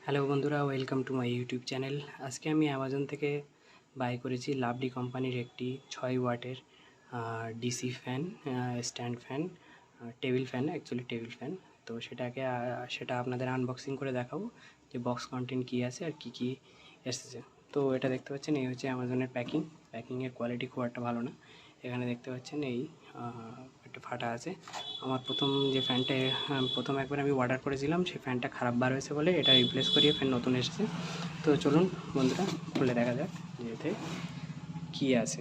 Hello বন্ধুরা, welcome to my YouTube channel. আজকে আমি অ্যামাজন থেকে বাই করেছি লাভলি কোম্পানির একটি 6 ওয়াটের DC fan, stand fan, table fan, actually table fan. তো সেটা আপনাদের আনবক্সিং করে দেখাবো যে বক্স কন্টেন্ট কী আছে আর কী কী এসেছে। তো এটা দেখতে পাচ্ছেন, এই হচ্ছে অ্যামাজনের প্যাকিংয়ের কোয়ালিটি খুব একটা ভালো না। এখানে দেখতে পাচ্ছেন এই একটা ফাটা আছে। আমার প্রথম একবার আমি অর্ডার করেছিলাম, সেই ফ্যানটা খারাপ বার হয়েছে বলে এটা রিপ্লেস করিয়ে ফ্যান নতুন এসেছে। তো চলুন বন্ধুরা, খুলে দেখা যাক যে এতে কী আছে।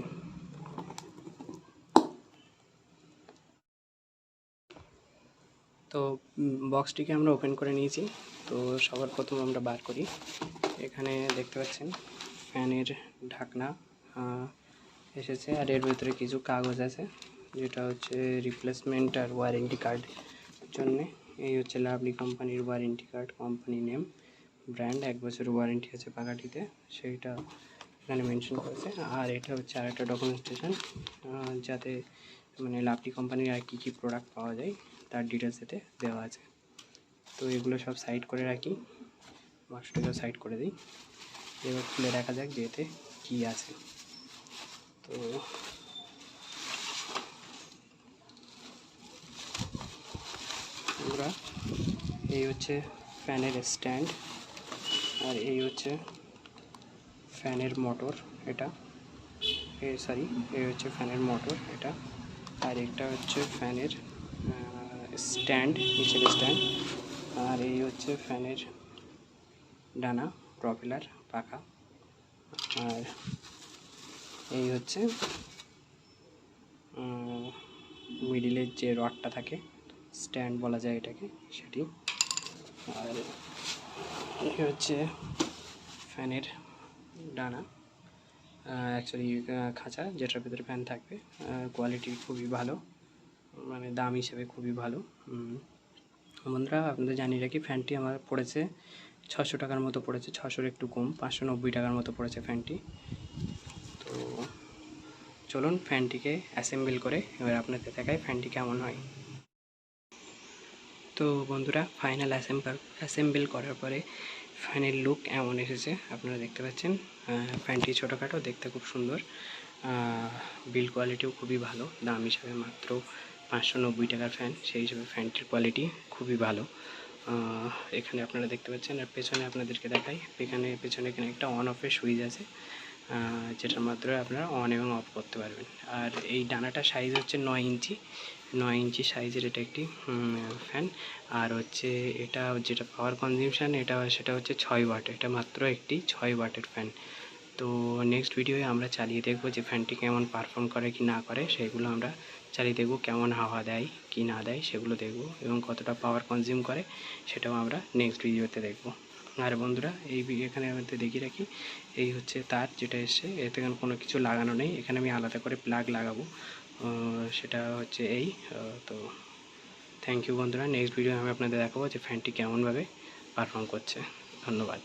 তো বক্সটিকে আমরা ওপেন করে নিয়েছি। তো সবার প্রথম আমরা বার করি। এখানে দেখতে পাচ্ছেন ফ্যানের ঢাকনা এসেছে, আর এর ভেতরে কিছু কাগজ আছে যেটা হচ্ছে রিপ্লেসমেন্ট আর ওয়ারেন্টি কার্ড জন্যে। এই হচ্ছে লাভলি কোম্পানির warranty card, company name, brand, 1 বছরের ওয়ারেন্টি আছে পাখাটিতে, সেইটা এখানে মেনশন করেছে। আর এটা হচ্ছে আরেকটা ডকুমেন্টেশন, যাতে মানে লাভলি কোম্পানির আর কী কী প্রোডাক্ট পাওয়া যায় তার ডিটেলস এতে দেওয়া আছে। তো এগুলো সব সাইড করে রাখি, বক্সটাকেও সাইড করে দিই। এবার খুলে দেখা যাক যে এতে কী আছে। তো বন্ধুরা, এই হচ্ছে ফ্যানের স্ট্যান্ড, আর এই হচ্ছে ফ্যানের মোটর, এটা এই হচ্ছে ফ্যানের মোটর এটা। আর এটা হচ্ছে ফ্যানের স্ট্যান্ড, নিচের স্ট্যান্ড। আর এই হচ্ছে ফ্যানের ডানা, প্রপেলার, পাখা। আর এই হচ্ছে মিডিলের যে রডটা থাকে, স্ট্যান্ড বলা যায় এটাকে, সেটি। আর এই হচ্ছে ফ্যানের ডানা, অ্যাকচুয়ালি খাঁচা, যেটার ভিতরে ফ্যান থাকবে। কোয়ালিটি খুবই ভালো, মানে দাম হিসেবে খুবই ভালো। বন্ধুরা, আপনাদের জানিয়ে রাখি, ফ্যানটি আমার পড়েছে 600 টাকার মতো পড়েছে, 600-র একটু কম, 590 টাকার মতো পড়েছে ফ্যানটি। তো চলুন ফ্যানটিকে অ্যাসেম্বল করে এবার আপনাদের দেখাই ফ্যানটি কেমন হয়। তো বন্ধুরা, ফাইনাল অ্যাসেম্বল করার পরে ফ্যানের লুক এমন এসেছে, আপনারা দেখতে পাচ্ছেন। ফ্যানটি ছোটোখাটো, দেখতে খুব সুন্দর, বিল্ড কোয়ালিটিও খুবই ভালো। দাম হিসাবে মাত্র 590 টাকার ফ্যান, সেই হিসেবে ফ্যানটির কোয়ালিটি খুবই ভালো। এখানে আপনারা দেখতে পাচ্ছেন। আর পেছনে আপনাদেরকে দেখাই, পেছনে এখানে একটা অন অফের সুইচ আছে, যেটার মাধ্যমে আপনারা অন এবং অফ করতে পারবেন। আর এই ডানাটার সাইজ হচ্ছে 9 ইঞ্চি, 9 ইঞ্চি সাইজের এটা একটি ফ্যান। আর হচ্ছে এটা যেটা পাওয়ার কনজিউশন, সেটা হচ্ছে 6 ওয়াট। এটা মাত্র একটি 6 ওয়াটের ফ্যান। তো নেক্সট ভিডিওয়ে আমরা চালিয়ে দেখব যে ফ্যানটি কেমন পারফর্ম করে কি না করে, সেগুলো আমরা চালিয়ে দেখব। কেমন হাওয়া দেয় কি না দেয় সেগুলো দেখব, এবং কতটা পাওয়ার কনজিউম করে সেটাও আমরা নেক্সট ভিডিওতে দেখব। আর বন্ধুরা, এখানে আমাদের দেখিয়ে রাখি, এই হচ্ছে তার যেটা এসছে, এতে কোনো কিছু লাগানো নেই। এখানে আমি আলাদা করে প্লাগ লাগাবো, সেটা হচ্ছে এই। তো থ্যাংক ইউ বন্ধুরা, নেক্সট ভিডিও আমি আপনাদের দেখাবো যে ফ্যানটি কেমনভাবে পারফর্ম করছে। ধন্যবাদ।